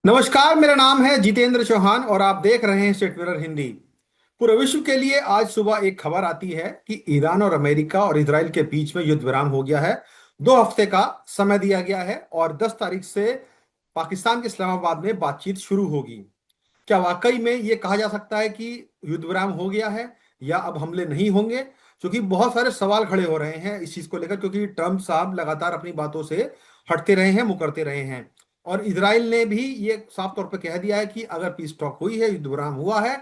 नमस्कार, मेरा नाम है जितेंद्र चौहान और आप देख रहे हैं स्टेट मिरर हिंदी। पूरे विश्व के लिए आज सुबह एक खबर आती है कि ईरान और अमेरिका और इसराइल के बीच में युद्ध विराम हो गया है। 2 हफ्ते का समय दिया गया है और 10 तारीख से पाकिस्तान के इस्लामाबाद में बातचीत शुरू होगी। क्या वाकई में ये कहा जा सकता है कि युद्ध विराम हो गया है या अब हमले नहीं होंगे? क्योंकि बहुत सारे सवाल खड़े हो रहे हैं इस चीज को लेकर, क्योंकि ट्रम्प साहब लगातार अपनी बातों से हटते रहे हैं, मुकरते रहे हैं। और इसराइल ने भी ये साफ तौर पर कह दिया है कि अगर पीस टॉक हुई है, युद्ध विराम हुआ है,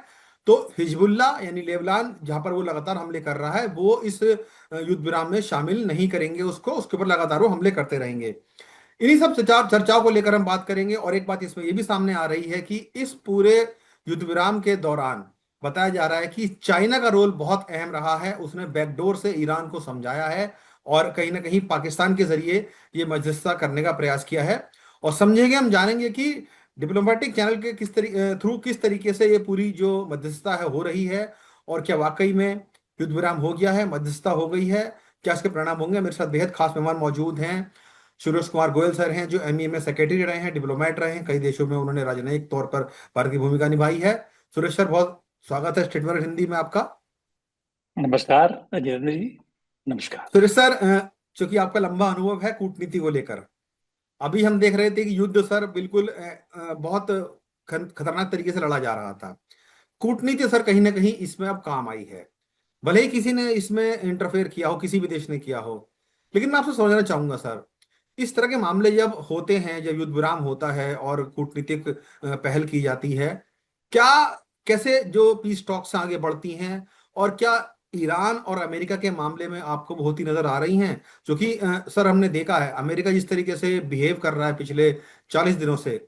तो हिजबुल्ला यानी लेबनान जहां पर वो लगातार हमले कर रहा है, वो इस युद्ध विराम में शामिल नहीं करेंगे उसको, उसके ऊपर लगातार वो हमले करते रहेंगे। इन्हीं सब चर्चाओं को लेकर हम बात करेंगे। और एक बात इसमें यह भी सामने आ रही है कि इस पूरे युद्ध विराम के दौरान बताया जा रहा है कि चाइना का रोल बहुत अहम रहा है। उसने बैकडोर से ईरान को समझाया है और कहीं ना कहीं पाकिस्तान के जरिए ये मध्यस्थता करने का प्रयास किया है। और समझेंगे, हम जानेंगे कि डिप्लोमेटिक चैनल के थ्रू किस तरीके से ये पूरी जो मध्यस्थता है हो रही है, और क्या वाकई में युद्ध विराम हो गया है, मध्यस्थता हो गई है, क्या इसके परिणाम होंगे। मेरे साथ बेहद खास मेहमान मौजूद हैं। सुरेश कुमार गोयल सर हैं, जो एमईए में सेक्रेटरी रहे हैं, डिप्लोमेट रहे हैं, कई देशों में उन्होंने राजनयिक तौर पर भारत की भूमिका निभाई है। सुरेश सर, बहुत स्वागत है स्टेटमेंट हिंदी में आपका। नमस्कार जितेंद्र जी। नमस्कार। सुरेश सर, चूंकि आपका लंबा अनुभव है कूटनीति को लेकर, अभी हम देख रहे थे कि युद्ध सर बिल्कुल बहुत खतरनाक तरीके से लड़ा जा रहा था। कूटनीति सर कहीं ना कहीं इसमें अब काम आई है। भले ही किसी ने इसमें इंटरफेयर किया हो, किसी भी देश ने किया हो, लेकिन मैं आपसे समझना चाहूंगा सर, इस तरह के मामले जब होते हैं, जब युद्ध विराम होता है और कूटनीतिक पहल की जाती है, क्या कैसे जो पीस टॉक्स आगे बढ़ती हैं, और क्या ईरान और अमेरिका के मामले में आपको बहुत ही नजर आ रही हैं? क्योंकि सर, हमने देखा है अमेरिका जिस तरीके से बिहेव कर रहा है पिछले 40 दिनों से,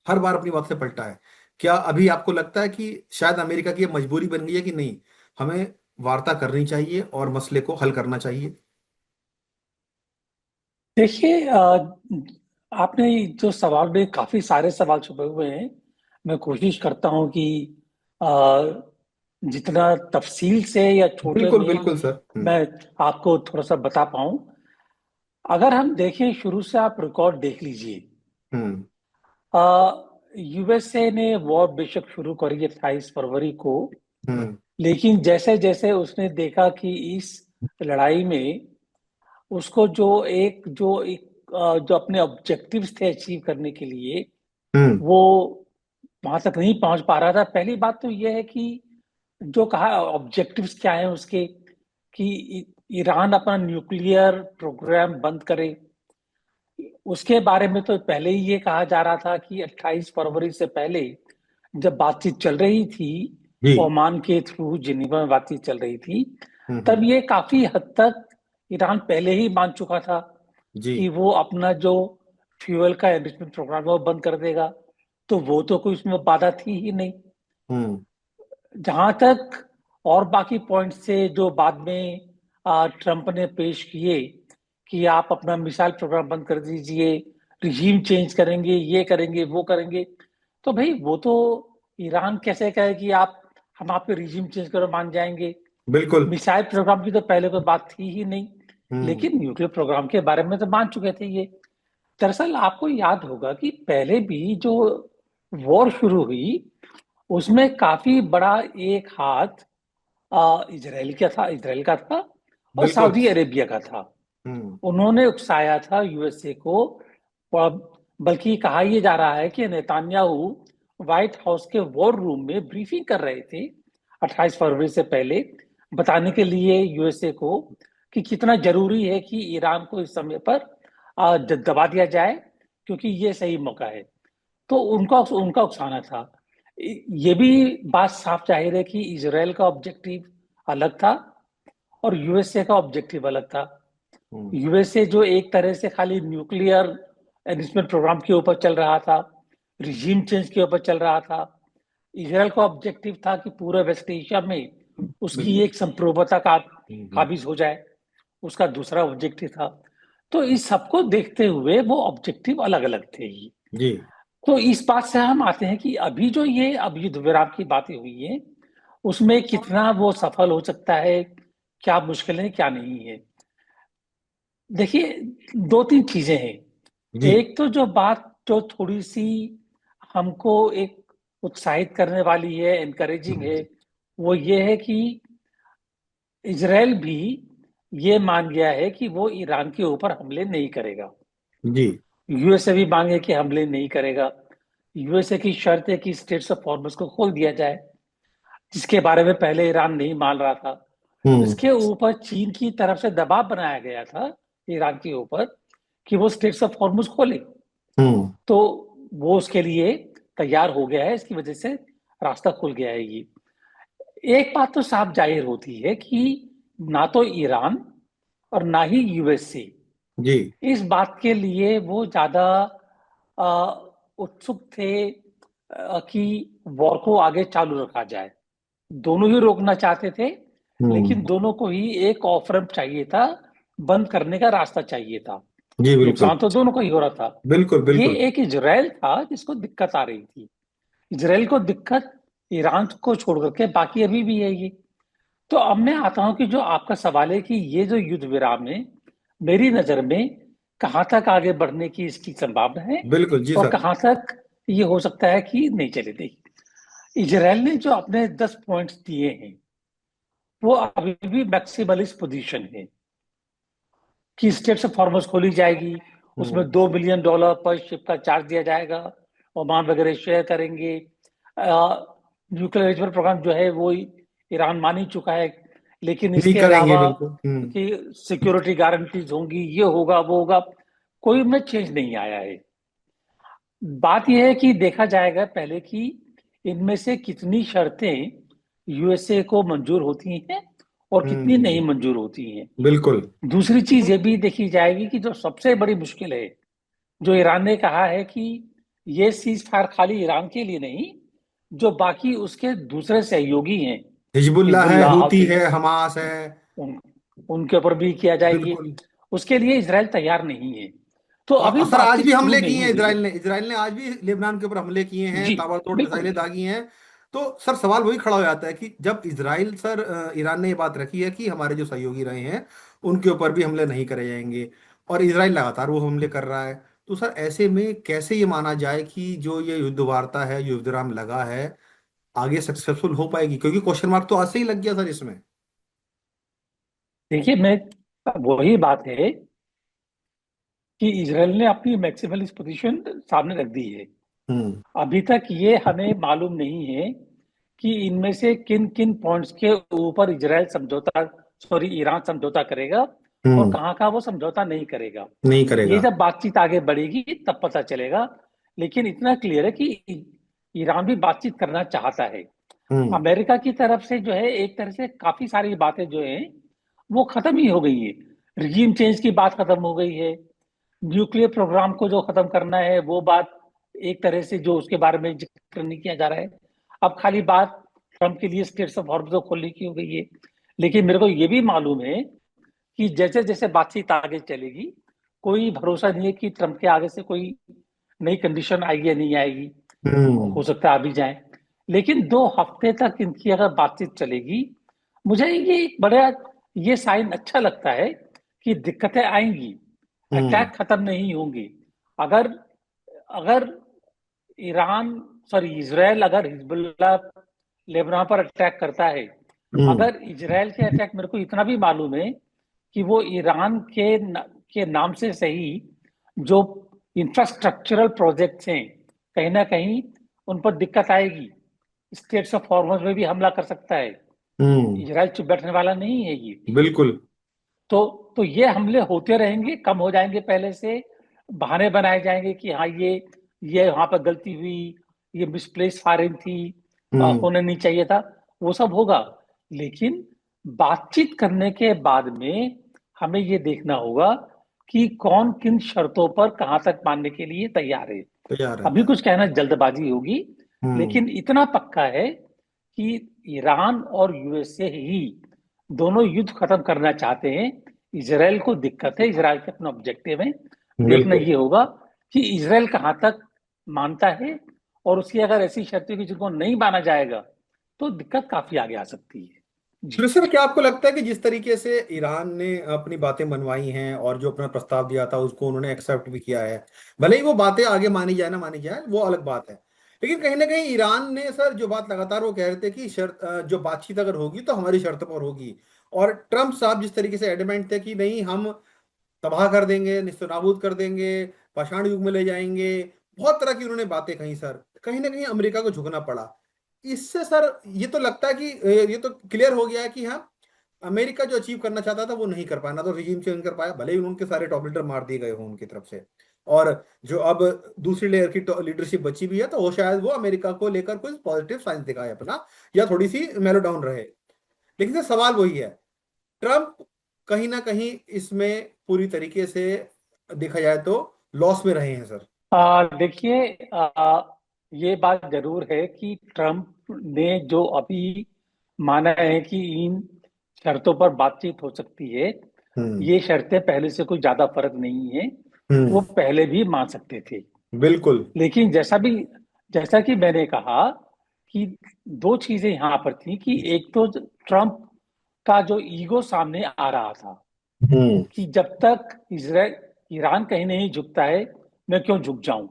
हर बार अपनी बात से पलटा है। क्या अभी आपको लगता है कि शायद अमेरिका की ये मजबूरी बन गई है कि नहीं, हमें वार्ता करनी चाहिए और मसले को हल करना चाहिए? देखिए, आपने जो सवाल में काफी सारे सवाल छुपे हुए हैं। मैं कोशिश करता हूं कि अ, जितना तफसील से या छोटे बिल्कुल में बिल्कुल सर। मैं आपको थोड़ा सा बता पाऊं। अगर हम देखें शुरू से, आप रिकॉर्ड देख लीजिए। हम्म। यूएसए ने वॉर बेशक शुरू करी 28 फरवरी को। हम्म। लेकिन जैसे जैसे उसने देखा कि इस लड़ाई में उसको जो अपने ऑब्जेक्टिव्स थे अचीव करने के लिए, हम्म। वो वहां तक नहीं पहुंच पा रहा था। पहली बात तो यह है कि जो कहा ऑब्जेक्टिव्स क्या है उसके, कि ईरान अपना न्यूक्लियर प्रोग्राम बंद करे। उसके बारे में तो पहले ही ये कहा जा रहा था कि 28 फरवरी से पहले जब बातचीत चल रही थी, जी। ओमान के थ्रू जिनीवा में बातचीत चल रही थी, तब हम्म। ये काफी हद तक ईरान पहले ही मान चुका था जी। कि वो अपना जो फ्यूल का एनरिचमेंट प्रोग्राम है वो बंद कर देगा। तो वो तो कोई उसमें बाधा थी ही नहीं। हम्म। जहां तक और बाकी पॉइंट से जो बाद में ट्रंप ने पेश किए कि आप अपना मिसाइल प्रोग्राम बंद कर दीजिए, रिजीम चेंज करेंगे, ये करेंगे, वो करेंगे। तो भाई वो तो ईरान कैसे कहे कि आप हम आप पे रिजीम चेंज करो मान जाएंगे। बिल्कुल। मिसाइल प्रोग्राम की तो पहले कोई बात थी ही नहीं। हम्म। लेकिन न्यूक्लियर प्रोग्राम के बारे में तो मान चुके थे ये। दरअसल आपको याद होगा कि पहले भी जो वॉर शुरू हुई उसमें काफी बड़ा एक हाथ इजराइल का था और बिल्कुल। सऊदी अरेबिया का था। हम्म। उन्होंने उकसाया था यूएसए को। बल्कि कहा यह जा रहा है कि नेतान्याहू व्हाइट हाउस के वॉर रूम में ब्रीफिंग कर रहे थे 28 फरवरी से पहले, बताने के लिए यूएसए को कि कितना जरूरी है कि ईरान को इस समय पर दबा दिया जाए, क्योंकि ये सही मौका है। तो उनका उनका उकसाना था। ये भी बात साफ जाहिर है कि इजराइल का ऑब्जेक्टिव अलग था और यूएसए का ऑब्जेक्टिव अलग था। हम्म। यूएसए जो एक तरह से खाली न्यूक्लियर एनरिचमेंट प्रोग्राम के ऊपर चल रहा था, रिजीम चेंज के ऊपर चल रहा था। इजराइल का ऑब्जेक्टिव था कि पूरे वेस्ट एशिया में उसकी बिल्कुल। एक संप्रभुता का हम्म। काबिज हो जाए। उसका दूसरा ऑब्जेक्टिव था। तो इस सबको देखते हुए वो ऑब्जेक्टिव अलग अलग थे ही। जी। तो इस बात से हम आते हैं कि अभी जो ये अब युद्ध विराम की बातें हुई है, उसमें कितना वो सफल हो सकता है, क्या मुश्किलें क्या नहीं है। देखिए, दो तीन चीजें हैं। जी। एक तो जो बात जो थोड़ी सी हमको एक उत्साहित करने वाली है, एनकरेजिंग है, वो ये है कि इजराइल भी ये मान गया है कि वो ईरान के ऊपर हमले नहीं करेगा। जी। यूएसए भी मांगे कि हमले नहीं करेगा। यूएसए की शर्त है कि स्टेट्स ऑफ हॉर्मस को खोल दिया जाए, जिसके बारे में पहले ईरान नहीं मान रहा था। हम्म। इसके ऊपर चीन की तरफ से दबाव बनाया गया था ईरान के ऊपर कि वो स्टेट्स ऑफ हॉर्मस खोले। हम्म। तो वो उसके लिए तैयार हो गया है, इसकी वजह से रास्ता खुल गया है ये। एक बात तो साफ जाहिर होती है कि ना तो ईरान और ना ही यूएसए जी। इस बात के लिए वो ज्यादा उत्सुक थे कि वॉर को आगे चालू रखा जाए। दोनों ही रोकना चाहते थे, हम्म। लेकिन दोनों को ही एक ऑफ रैंप चाहिए था, बंद करने का रास्ता चाहिए था। जी बिल्कुल। नुकसान तो दोनों को ही हो रहा था। बिल्कुल ये बिल्कुल। एक इजराइल था जिसको दिक्कत आ रही थी। इजराइल को दिक्कत ईरान को छोड़ करके बाकी अभी भी है ये। तो अब मैं आता हूं कि जो आपका सवाल है कि ये जो युद्ध विराम है, मेरी नजर में कहां तक आगे बढ़ने की इसकी संभावना है बिल्कुल जी और सर। कहां तक ये हो सकता है कि नहीं चले। देखिए, इजराइल ने जो अपने 10 पॉइंट्स दिए हैं, वो अभी भी मैक्सिमलिस्ट पोजीशन है कि स्टेट्स ऑफ हॉर्मस खोली जाएगी, उसमें हम्म। $2 बिलियन पर शिप का चार्ज दिया जाएगा, ओमान वगैरह शेयर करेंगे। न्यूक्लियर एनर्जी प्रोग्राम जो है वो ईरान मान ही चुका है, लेकिन नहीं इसके करेंगे अलावा बिल्कुल। हम्म। कि सिक्योरिटी गारंटीज होंगी, ये होगा वो होगा, कोई में चेंज नहीं आया है। बात यह है कि देखा जाएगा पहले कि इनमें से कितनी शर्तें यूएसए को मंजूर होती हैं और कितनी नहीं हम्म। मंजूर होती हैं। बिल्कुल। दूसरी चीज ये भी देखी जाएगी कि जो सबसे बड़ी मुश्किल है, जो ईरान ने कहा है कि ये सीज फायर खाली ईरान के लिए नहीं, जो बाकी उसके दूसरे सहयोगी हैं, हिजबुल्ला है, हिजबुल्लाह, हूती हौती, है, हमास है। उन, उनके ऊपर भी किया जाएगी। बिल्कुल। उसके लिए इसराइल तैयार नहीं है। तो अभी सर आज बातचीत भी शुरू हमले किए नहीं हैं हुई है। इजराइल ने आज भी लेबनान के ऊपर हमले किए हैं, जी, ताबड़तोड़ बिल्कुल। मिसाइलें दागी हैं। तो सर सवाल वही खड़ा हो जाता है कि जब इजराइल सर ईरान ने ये बात रखी है कि हमारे जो सहयोगी रहे हैं उनके ऊपर भी हमले नहीं करे जाएंगे, और इजराइल लगातार वो हमले कर रहा है, तो सर ऐसे में कैसे ये माना जाए कि जो ये युद्ध वार्ता है, युद्ध विराम लगा है, आगे सक्सेसफुल हो पाएगी? क्योंकि क्वेश्चन मार्क तो आज से ही लग गया सर इसमें। देखिए, मैं वही बात है कि इसराइल ने अपनी मैक्सिमलिस्ट पोजीशन सामने रख दी है। हम्म। अभी तक ये हमें मालूम नहीं है कि इनमें से किन किन पॉइंट्स के ऊपर इजराइल समझौता, सॉरी, ईरान समझौता करेगा और हम्म। कहाँ का वो समझौता नहीं करेगा। नहीं ये करेगा। जब बातचीत आगे बढ़ेगी तब पता चलेगा। लेकिन इतना क्लियर है कि ईरान भी बातचीत करना चाहता है। हम्म। अमेरिका की तरफ से जो है एक तरह से काफी सारी बातें जो है वो खत्म ही हो गई है। रिजीम चेंज की बात खत्म हो गई है। न्यूक्लियर प्रोग्राम को जो खत्म करना है वो बात एक तरह से जो उसके बारे में जिक्र नहीं किया जा रहा है। अब खाली बात ट्रंप के लिए स्टेट्स ऑफ हॉर्मस खोलने की हो गई है। लेकिन मेरे को ये भी मालूम है कि जैसे जैसे बातचीत आगे चलेगी, कोई भरोसा नहीं है कि ट्रंप के आगे से कोई नई कंडीशन आएगी या नहीं आएगी। हम्म। हो सकता है आ भी जाए। लेकिन 2 हफ्ते तक इनकी अगर बातचीत चलेगी, मुझे ये एक बड़ा ये साइन अच्छा लगता है कि दिक्कतें आएंगी, हम्म। अटैक खत्म नहीं होंगे। अगर अगर ईरान, सॉरी, इजराइल अगर हिजबुल्लाह लेबनान पर अटैक करता है, हम्म। अगर इजराइल के अटैक, मेरे को इतना भी मालूम है कि वो ईरान के नाम से सही जो इंफ्रास्ट्रक्चरल प्रोजेक्ट्स हैं, कहीं ना कहीं उन पर दिक्कत आएगी। स्टेट्स ऑफ हॉर्मस में भी हमला कर सकता है। हम्म। इजराइल चुप बैठने वाला नहीं है ये। बिल्कुल। तो ये हमले होते रहेंगे, कम हो जाएंगे पहले से। बहाने बनाए जाएंगे कि हाँ, ये वहां पर गलती हुई, ये मिसप्लेस फायरिंग थी, हम्म। होना नहीं चाहिए था, वो सब होगा। लेकिन बातचीत करने के बाद में हमें ये देखना होगा कि कौन किन शर्तों पर कहां तक मानने के लिए तैयार है। तैयार है। अभी कुछ कहना जल्दबाजी होगी, हम्म। लेकिन इतना पक्का है कि ईरान और यूएसए ही दोनों युद्ध खत्म करना चाहते हैं। इसराइल को दिक्कत है, इसराइल के अपने ऑब्जेक्टिव है। देखना बिल्कुल। ये होगा कि इसराइल कहां तक मानता है, और उसकी अगर ऐसी शर्तें की जिनको नहीं माना जाएगा तो दिक्कत काफी आगे आ सकती है। जी। फिर सर क्या आपको लगता है कि जिस तरीके से ईरान ने अपनी बातें मनवाई हैं और जो अपना प्रस्ताव दिया था उसको उन्होंने एक्सेप्ट भी किया है, भले ही वो बातें आगे मानी जाए ना मानी जाए वो अलग बात है, लेकिन कहीं ना कहीं ईरान ने सर जो बात लगातार वो कह रहे थे कि शर्त जो बातचीत अगर होगी तो हमारी शर्त पर होगी। और ट्रम्प साहब जिस तरीके से एडमेंट थे कि नहीं हम तबाह कर देंगे, निस्तनाबूद कर देंगे, पाषाण युग में ले जाएंगे, बहुत तरह की उन्होंने बातें कही सर, कहीं ना कहीं अमेरिका को झुकना पड़ा। इससे सर ये तो लगता है कि ये तो क्लियर हो गया है कि हाँ, अमेरिका जो अचीव करना चाहता था वो नहीं कर पाया, ना तो रिजीम चेंज कर पाया, भले ही उनके सारे टॉप लीडर मार दिए गए हों उनकी तरफ से। और जो अब दूसरी लेयर की लीडरशिप बची भी है तो वो शायद वो अमेरिका को लेकर कुछ पॉजिटिव साइंस दिखाए अपना, या थोड़ी सी मेलो डाउन रहे। लेकिन सर सवाल वही है, ट्रम्प कहीं ना कहीं इसमें पूरी तरीके से देखा जाए तो लॉस में रहे हैं सर। देखिए, ये बात जरूर है कि ट्रम्प ने जो अभी माना है कि इन शर्तों पर बातचीत हो सकती है, हम्म। ये शर्तें पहले से कोई ज्यादा फर्क नहीं है, वो हम्म। पहले भी मान सकते थे। बिल्कुल। लेकिन जैसा कि मैंने कहा कि दो चीजें यहां पर थी कि एक तो ट्रम्प का जो ईगो सामने आ रहा था हम्म। कि जब तक इसराइल ईरान कहीं नहीं झुकता है, मैं क्यों झुक जाऊं,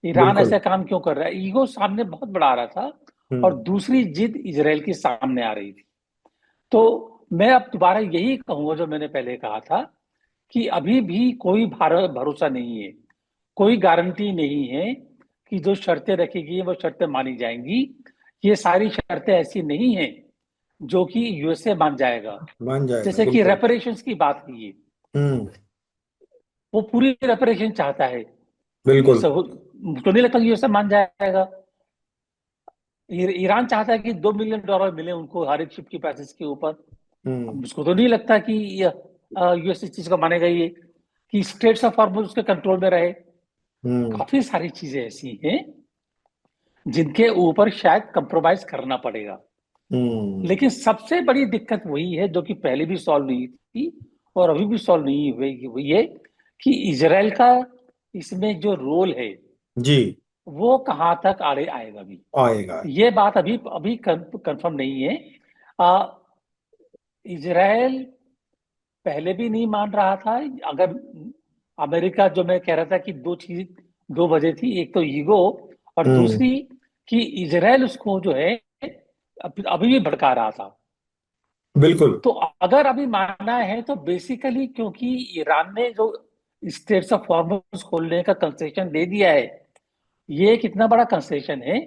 ईरान बिल्कुल। ऐसा काम क्यों कर रहा है, ईगो सामने बहुत बड़ा आ रहा था। और हम्म। दूसरी जिद इसराइल की सामने आ रही थी। तो मैं अब दोबारा यही कहूंगा जो मैंने पहले कहा था कि अभी भी कोई भरोसा नहीं है, कोई गारंटी नहीं है कि जो शर्तें रखी गई हैं, वो शर्तें मानी जाएंगी। ये सारी शर्तें ऐसी नहीं हैं जो कि यूएसए मान जाएगा। मान जाएगा जैसे कि बिल्कुल। रेपरेशंस की बात की है, हम्म। वो पूरी रेपरेशन चाहता है। बिल्कुल। यूएसए तो नहीं लगता कि यूएसए मान जाएगा। ईरान चाहता है कि $2 मिलियन मिले उनको हर एक शिप की पैसेज के ऊपर। हम्म। अब उसको तो नहीं लगता कि यूएस इस चीज को मानेगा, ये कि स्टेट्स ऑफ हॉर्मुज उसके कंट्रोल में रहे। हम्म। काफी सारी चीजें ऐसी हैं जिनके ऊपर शायद कंप्रोमाइज करना पड़ेगा। हम्म। लेकिन सबसे बड़ी दिक्कत वही है जो कि पहले भी सॉल्व नहीं थी और अभी भी सॉल्व नहीं हुई, वही है कि इजराइल का इसमें जो रोल है जी। वो कहाँ तक आड़े आएगा अभी। आएगा। ये बात अभी अभी कंफर्म नहीं है। आ, इजराइल पहले भी नहीं मान रहा था। अगर अमेरिका, जो मैं कह रहा था कि दो वजह थी, एक तो ईगो और हम्म। दूसरी कि इजराइल उसको जो है अभी भी भड़का रहा था। बिल्कुल। तो अगर अभी मानना है तो बेसिकली क्योंकि ईरान ने जो स्टेट्स ऑफ हॉर्मुज खोलने का कंसेशन दे दिया है, ये एक इतना बड़ा कंसेशन है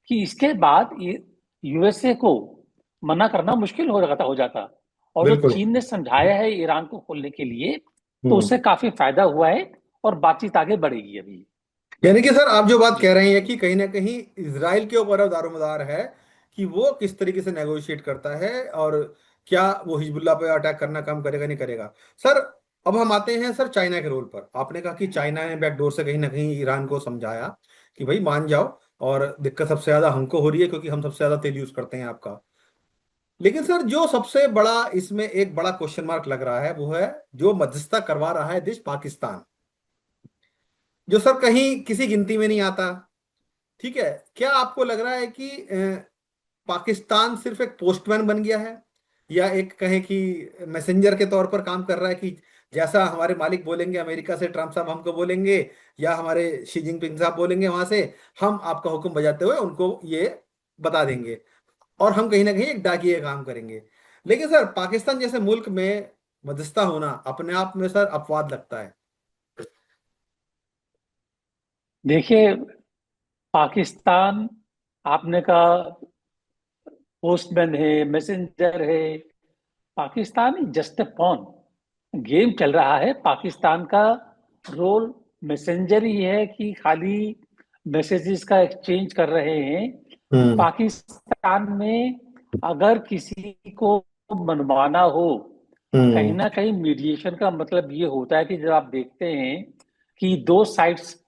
कि इसके बाद यूएसए को मना करना मुश्किल हो जाता। और जो बिल्कुल। चीन ने समझाया है ईरान को खोलने के लिए, तो हम्म। उससे काफी फायदा हुआ है और बातचीत आगे बढ़ेगी अभी। यानी कि सर आप जो बात जी। कह रहे हैं कि कहीं ना कहीं इसराइल के ऊपर अब दारोमदार है कि वो किस तरीके से नेगोशिएट करता है, और क्या वो हिजबुल्लाह पे अटैक करना कम करेगा नहीं करेगा। सर अब हम आते हैं सर चाइना के रोल पर। आपने कहा कि चाइना ने बैकडोर से कहीं ना कहीं ईरान को समझाया कि भाई मान जाओ, और दिक्कत सबसे ज्यादा हमको हो रही है क्योंकि हम सबसे ज्यादा तेल यूज करते हैं आपका। लेकिन सर जो सबसे बड़ा इसमें एक बड़ा क्वेश्चन मार्क लग रहा है वो है जो मध्यस्थता करवा रहा है देश पाकिस्तान, जो सर कहीं किसी गिनती में नहीं आता। ठीक है, क्या आपको लग रहा है कि पाकिस्तान सिर्फ एक पोस्टमैन बन गया है, या एक कहें कि मैसेंजर के तौर पर काम कर रहा है कि जैसा हमारे मालिक बोलेंगे अमेरिका से, ट्रम्प साहब हमको बोलेंगे, या हमारे शी जिनपिंग साहब बोलेंगे वहां से, हम आपका हुक्म बजाते हुए उनको ये बता देंगे, और हम कहीं ना कहीं एक डाकिए का काम करेंगे। लेकिन सर पाकिस्तान जैसे मुल्क में मध्यस्थता होना अपने आप में सर अपवाद लगता है। देखिए, पाकिस्तान, आपने कहा पोस्टमैन है, मैसेंजर है। Pakistan just a pawn, game चल रहा है। पाकिस्तान का रोल मैसेंजर ही है कि खाली मैसेजेस का एक्सचेंज कर रहे हैं। हम्म। पाकिस्तान में अगर किसी को मनवाना हो, कहीं हम्म। ना कहीं मीडिएशन का मतलब ये होता है कि जब आप देखते हैं कि दो साइड्स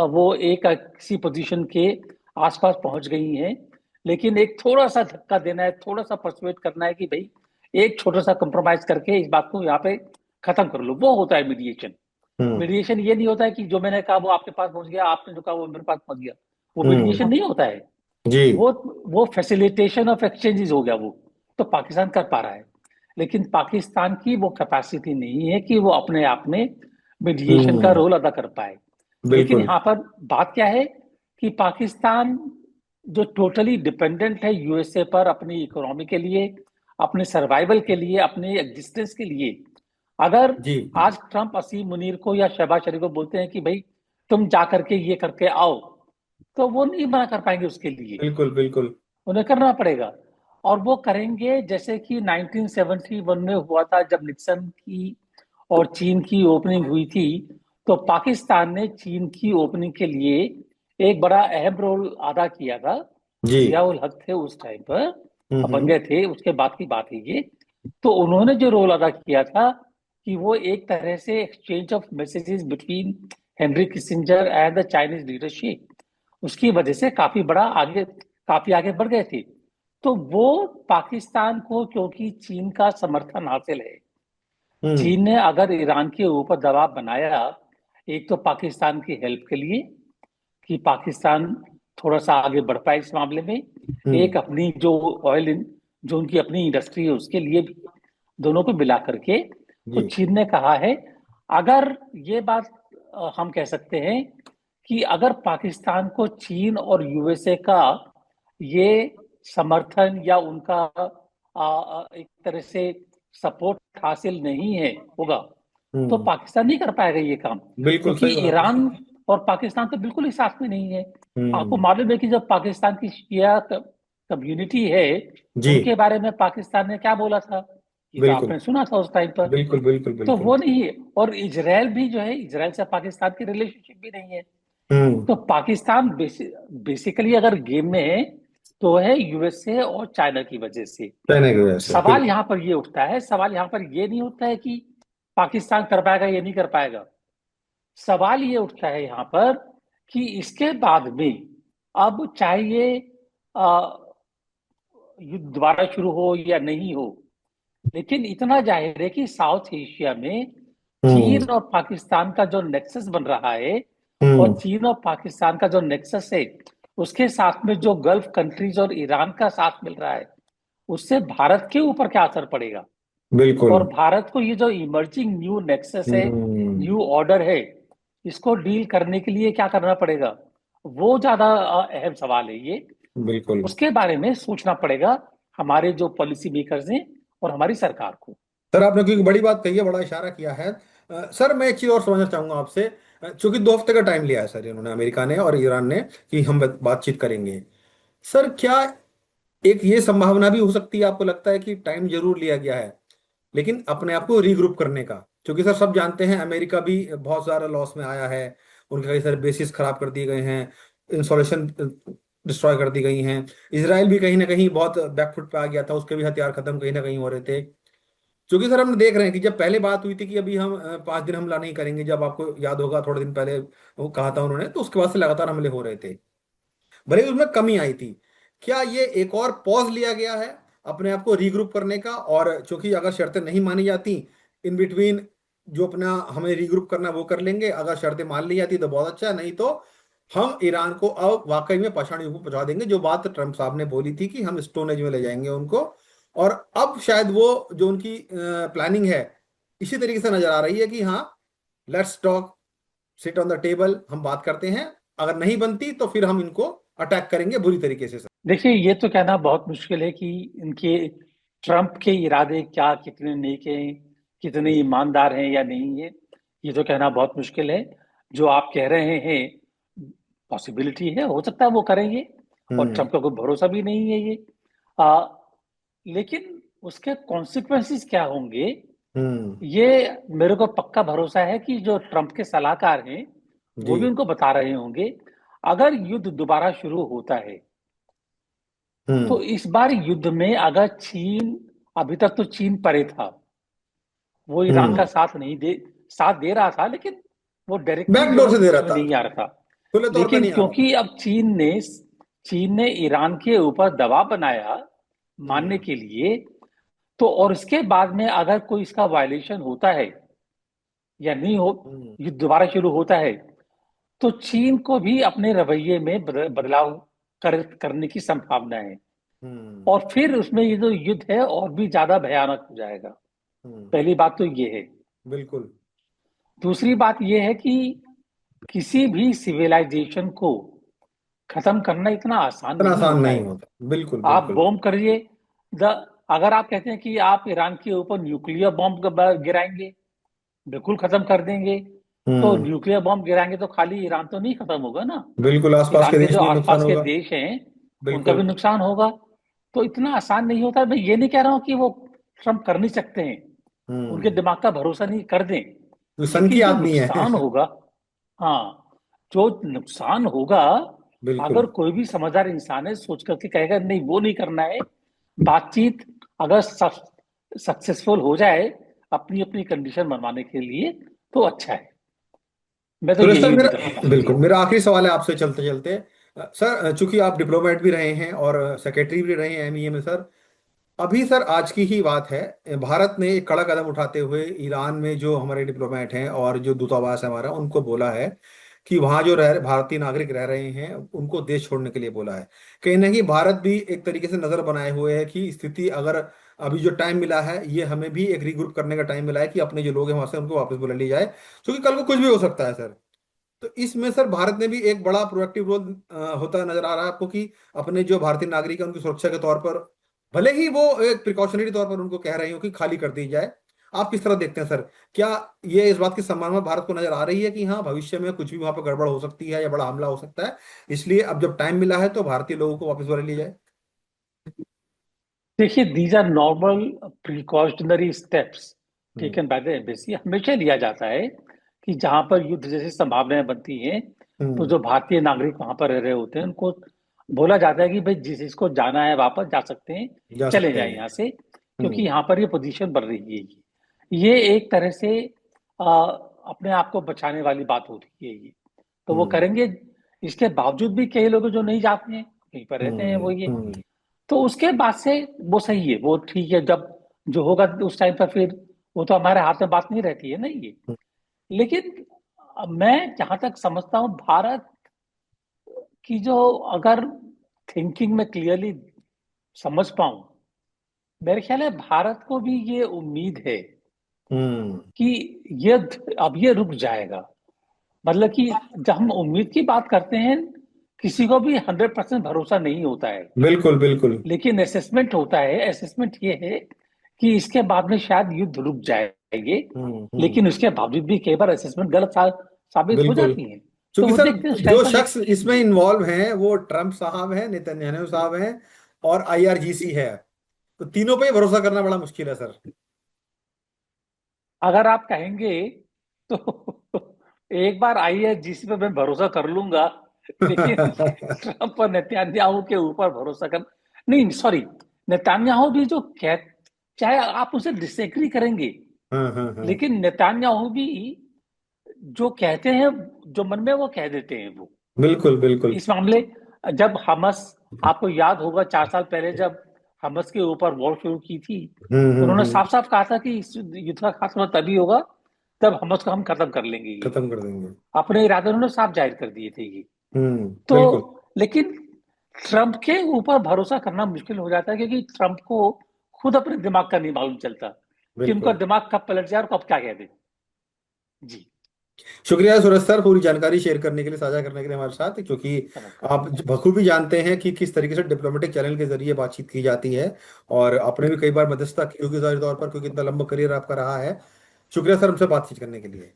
वो एक किसी पोजीशन के आसपास पहुंच गई हैं, लेकिन एक थोड़ा सा धक्का देना है, थोड़ा सा परसुएट करना है कि भाई एक छोटा सा कंप्रोमाइज करके इस बात को यहाँ पे खत्म कर लो, वो होता है मीडिएशन। हम्म। मीडिएशन ये नहीं होता है कि जो मैंने कहा वो आपके पास पहुंच गया, आपने जो कहा वो मेरे पास पहुंच गया। वो मीडिएशन हम्म। नहीं होता है। जी। वो वो फैसिलिटेशन ऑफ एक्सचेंजेस हो गया वो। तो पाकिस्तान कर पा रहा है, लेकिन पाकिस्तान की वो कैपेसिटी नहीं है कि वो अपने आप में मीडिएशन का हम्म। रोल अदा कर पाए। लेकिन बिल्कुल। यहाँ पर बात क्या है कि पाकिस्तान जो टोटली डिपेंडेंट है यूएसए पर अपनी इकोनॉमी के लिए, अपने सर्वाइवल के लिए, अपने एग्जिस्टेंस के लिए, अगर जी। आज ट्रंप असीम मुनीर को या शहबाज शरीफ को बोलते हैं कि भाई तुम जा करके ये करके आओ, तो वो नहीं मना कर पाएंगे उसके लिए, बिल्कुल बिल्कुल। उन्हें करना पड़ेगा। और वो करेंगे जैसे कि 1971 में हुआ था, जब निक्सन की और चीन की ओपनिंग हुई थी, तो पाकिस्तान ने चीन की ओपनिंग के लिए एक बड़ा अहम रोल अदा किया था। जी। जियाउल हक थे उस टाइम पर, बन हम्म। गए थे, उसके बाद की बात है ये। तो उन्होंने जो रोल अदा किया था कि वो एक तरह से exchange of messages between Henry Kissinger and the Chinese leadership, उसकी वजह से काफी आगे बढ़ गए थे। तो वो पाकिस्तान को, क्योंकि चीन का समर्थन हासिल है, हम्म। चीन ने अगर ईरान के ऊपर दबाव बनाया, एक तो पाकिस्तान की हेल्प के लिए कि पाकिस्तान थोड़ा सा आगे बढ़ पाए इस मामले में, हम्म। एक अपनी जो जो उनकी अपनी इंडस्ट्री है उसके लिए भी, दोनों को मिला करके। तो जी। चीन ने कहा है, अगर ये बात हम कह सकते हैं कि अगर पाकिस्तान को चीन और यूएसए का ये समर्थन या उनका एक तरह से सपोर्ट हासिल नहीं है होगा, तो हम्म। पाकिस्तान नहीं कर पाएगा ये काम। बिल्कुल क्योंकि सही बात है। ईरान और पाकिस्तान तो बिल्कुल ही साथ में नहीं है। आपको हम्म। मालूम है कि जब पाकिस्तान की शिया कम्युनिटी है, जी। उनके बारे में पाकिस्तान ने क्या बोला था, ये तो बिल्कुल आपने सुना था उस टाइम पर। बिल्कुल बिल्कुल तो बिल्कुल। वो नहीं है। और इजराइल भी जो है, इजराइल से पाकिस्तान की रिलेशनशिप भी नहीं है। हम्म। तो पाकिस्तान बेसिकली अगर गेम में है, तो है यूएसए और चाइना की वजह से। चाइना की वजह से सवाल बिल्कुल। यहां पर ये उठता है, सवाल यहां पर ये नहीं उठता है कि पाकिस्तान कर पाएगा या नहीं कर पाएगा। सवाल ये उठता है यहाँ पर कि इसके बाद में, अब चाहे ये युद्ध दोबारा शुरू हो या नहीं हो, लेकिन इतना जाहिर है कि साउथ एशिया में हम्म। चीन और पाकिस्तान का जो नेक्सस बन रहा है, और हम्म। चीन और पाकिस्तान का जो नेक्सस है, उसके साथ में जो गल्फ कंट्रीज और ईरान का साथ मिल रहा है, उससे भारत के ऊपर क्या असर पड़ेगा। बिल्कुल। और भारत को ये जो इमर्जिंग न्यू नेक्सस है, हम्म। न्यू ऑर्डर है, इसको डील करने के लिए क्या करना पड़ेगा, वो ज्यादा अहम सवाल है ये। बिल्कुल। उसके बारे में सोचना पड़ेगा हमारे जो पॉलिसी मेकर्स हैं और हमारी सरकार को। सर आपने क्योंकि बड़ी बात कही है, बड़ा इशारा किया है। सर मैं एक चीज और समझना चाहूंगा आपसे। चूंकि 2 हफ्ते का टाइम लिया है सर इन्होंने, अमेरिका ने और ईरान ने, कि हम बातचीत करेंगे। सर क्या एक ये संभावना भी हो सकती है, आपको लगता है कि टाइम जरूर लिया गया है लेकिन अपने आप को रीग्रुप करने का? क्योंकि सर सब जानते हैं अमेरिका भी बहुत सारा लॉस में आया है, उनके कई सारे बेसिस खराब कर दिए गए हैं, इंस्टॉलेशन डिस्ट्रॉय कर दी गई हैं। इसराइल भी कहीं ना कहीं बहुत बैकफुट पे आ गया था, उसके भी हथियार खत्म कहीं ना कहीं हो रहे थे। क्योंकि सर हम देख रहे हैं कि जब पहले बात हुई थी कि अभी हम 5 दिन हमला नहीं करेंगे, जब आपको याद होगा थोड़े दिन पहले वो कहा था उन्होंने, तो उसके बाद से लगातार हमले हो रहे थे, भले ही उसमें कमी आई थी। क्या ये एक और पॉज लिया गया है अपने आप को रीग्रुप करने का? और चूंकि अगर शर्तें नहीं मानी जाती इन बिटवीन, जो अपना हमें रीग्रुप करना वो कर लेंगे, अगर शर्तें मान ली जाती तो बहुत अच्छा, नहीं तो हम ईरान को अब वाकई में पाषाण युग में पहुंचा देंगे, जो बात ट्रंप साहब ने बोली थी कि हम स्टोन एज में ले जाएंगे उनको। और अब शायद वो जो उनकी प्लानिंग है इसी तरीके से नजर आ रही है कि हाँ, let's talk, sit on the table, हम बात करते हैं, अगर नहीं बनती तो फिर हम इनको अटैक करेंगे बुरी तरीके से सर। देखिए, ये तो कहना बहुत मुश्किल है कि इनके, ट्रंप के इरादे क्या, कितने नेक हैं, कितने ईमानदार हैं या नहीं है, ये तो कहना बहुत मुश्किल है। जो आप कह रहे हैं, पॉसिबिलिटी है, हो सकता है वो करेंगे। और हम्म। ट्रंप का कोई भरोसा भी नहीं है ये। आ, लेकिन उसके कॉन्सिक्वेंसेस क्या होंगे, हम्म। ये मेरे को पक्का भरोसा है कि जो ट्रंप के सलाहकार हैं, वो जी। भी उनको बता रहे होंगे। अगर युद्ध दोबारा शुरू होता है, तो हम्म। इस बार युद्ध में अगर चीन, अभी तक तो चीन परे था, वो ईरान का हम्म। साथ दे रहा था, लेकिन वो डायरेक्टली जो बैकडोर है से दे रहा उसमें था, नहीं आ रहा था। खुले तौर पे लेकिन नहीं आ रहा था। क्योंकि अब चीन ने ईरान के ऊपर दबाव बनाया मानने हम्म। के लिए, तो और इसके बाद में अगर कोई इसका वायलेशन होता है या नहीं हो, हम्म। युद्ध दोबारा शुरू होता है, तो चीन को भी अपने रवैये में बदलाव करने की संभावना है। हम्म। और फिर उसमें ये जो युद्ध है और भी ज्यादा भयानक हो जाएगा। हम्म। पहली बात तो ये है। बिल्कुल। दूसरी बात ये है कि किसी भी सिविलाइजेशन को खत्म करना इतना आसान इतना नहीं आसान होता नहीं है। होता, बिल्कुल आप बिल्कुल। बॉम्ब करिए, द अगर आप कहते हैं कि आप ईरान के ऊपर न्यूक्लियर बॉम्ब गिराएंगे, बिल्कुल खत्म कर देंगे, तो हम्म। न्यूक्लियर बॉम्ब गिराएंगे तो खाली ईरान तो नहीं खत्म होगा ना, बिल्कुल, आसपास ईरान के के देश जो भी नुकसान आसपास के होगा। देश हैं उनका भी बिल्कुल। नुकसान होगा। तो इतना आसान नहीं होता। मैं ये नहीं कह रहा हूं कि वो ट्रम्प कर नहीं सकते हैं, उनके हम्म। दिमाग का भरोसा नहीं, कर दें, तो सन की लेकिन जो आदमी है। नुकसान होगा, हाँ, जो नुकसान होगा, अगर बिल्कुल। कोई भी समझदार इंसान है सोच करके कहेगा नहीं वो नहीं करना है, बातचीत अगर सक्सेसफुल हो जाए अपनी अपनी कंडीशन मनवाने के लिए, तो अच्छा है। मैं तो सुरेश सर, यही उम्मीद रखता मेरा हूँ जी। बिल्कुल मेरा आखिरी सवाल है आपसे चलते चलते। सर, चूंकि आप डिप्लोमेट भी रहे हैं और सेक्रेटरी भी रहे हैं एमईए में सर, अभी सर आज की ही बात है, भारत ने एक कड़ा कदम उठाते हुए ईरान में जो हमारे डिप्लोमेट हैं और जो दूतावास है हमारा, उनको बोला है कि वहाँ जो भारतीय नागरिक रह रहे हैं उनको देश छोड़ने के लिए बोला है। कहीं ना कहीं भारत भी एक तरीके से नजर बनाए हुए है कि स्थिति अगर, अभी जो टाइम मिला है ये हमें भी एक रीग्रुप करने का टाइम मिला है कि अपने जो लोग हैं वहां से उनको वापस बुला लिया जाए, क्योंकि कल को कुछ भी हो सकता है सर। तो इसमें सर भारत ने भी एक बड़ा प्रोएक्टिव रोल होता नजर आ रहा है आपको, कि अपने जो भारतीय नागरिक है उनकी सुरक्षा के तौर पर, भले ही वो एक प्रिकॉशनरी तौर पर उनको कह रहे हो कि खाली कर दी जाए। आप किस तरह देखते हैं सर? क्या ये इस बात की संभावना भारत को नजर आ रही है कि हाँ भविष्य में कुछ भी वहां पर गड़बड़ हो सकती है या बड़ा हमला हो सकता है, इसलिए अब जब टाइम मिला है तो भारतीय लोगों को वापस बुला लिया जाए? देखिए, these are normal precautionary steps hmm. Taken by the embassy. हमेशा लिया जाता है कि जहां पर युद्ध जैसी संभावनाएं बनती हैं, तो हम्म। जो भारतीय नागरिक वहां पर रह रहे होते हैं उनको बोला जाता है कि भाई जिस जिसको जाना है वापस जा सकते हैं, जा चले सकते जाएं हैं। यहाँ से, क्योंकि हम्म। यहाँ पर ये पोजीशन बन रही है। ये एक तरह से अपने आप को बचाने वाली बात होती है ये, तो वो हम्म। करेंगे। इसके बावजूद भी कई लोग जो नहीं जाते हैं, कहीं पर रहते हैं वो ये, हम्म। तो उसके बाद से वो सही है, वो ठीक है। जब जो होगा उस टाइम पर फिर वो तो हमारे हाथ में बात नहीं रहती है ना ये। लेकिन मैं जहां तक समझता हूँ भारत की जो, अगर थिंकिंग में क्लियरली समझ पाऊं, मेरे ख्याल है भारत को भी ये उम्मीद है हम्म। कि ये अब ये रुक जाएगा। मतलब कि जब हम उम्मीद की बात करते हैं, किसी को भी 100% भरोसा नहीं होता है, बिल्कुल बिल्कुल। लेकिन असेसमेंट होता है। असेसमेंट ये है कि इसके बाद में शायद युद्ध रुक जाएंगे, हम्म। लेकिन उसके बावजूद भी कई बार असेसमेंट गलत साबित हो बिल्कुल। जाती है। तो क्योंकि वो सर देखते हैं उस टाइम जो पर शख्स इसमें जी। इन्वॉल्व हैं वो ट्रम्प साहब हैं, नेतन्याहू साहब हैं, और आईआरजीसी है। तो तीनों पे ही भरोसा करना बड़ा मुश्किल है सर। अगर आप कहेंगे तो एक बार आईआरजीसी पे मैं भरोसा कर लूंगा, लेकिन ट्रंप और नेतन्याहू के ऊपर भरोसा कर, नहीं सॉरी, नेतन्याहू भी जो कह, चाहे आप उसे डिसएग्री करेंगे, हाँ हाँ हाँ। लेकिन नेतन्याहू भी जो कहते हैं, जो मन में वो कह देते हैं वो। बिल्कुल बिल्कुल। इस मामले, जब हमस, आपको याद होगा 4 साल पहले जब हमस के ऊपर वॉर शुरू की थी, उन्होंने हम्म। साफ साफ कहा था कि इस युद्ध का खात्मा तभी होगा तब हमस को हम खत्म कर लेंगे ये। खत्म कर देंगे। अपने इरादे उन्होंने साफ जाहिर कर दिए थे ये। तो बिल्कुल लेकिन ट्रंप के ऊपर भरोसा करना मुश्किल हो जाता है, क्योंकि ट्रंप को खुद अपने दिमाग का नहीं मालूम चलता कि उनका बिल्कुल। दिमाग कब पलट जाए और कब क्या कह दे। जी। शुक्रिया सूरज सर, पूरी जानकारी शेयर करने के लिए, साझा करने के लिए हमारे साथ, क्योंकि आप बखूबी जानते हैं कि किस तरीके से डिप्लोमेटिक चैनल के जरिए बातचीत की जाती है, और आपने भी कई बार मध्यस्थता की होगी जाहिर तौर पर, क्योंकि इतना लंबा करियर आपका रहा है। शुक्रिया सर हमसे बातचीत करने के लिए।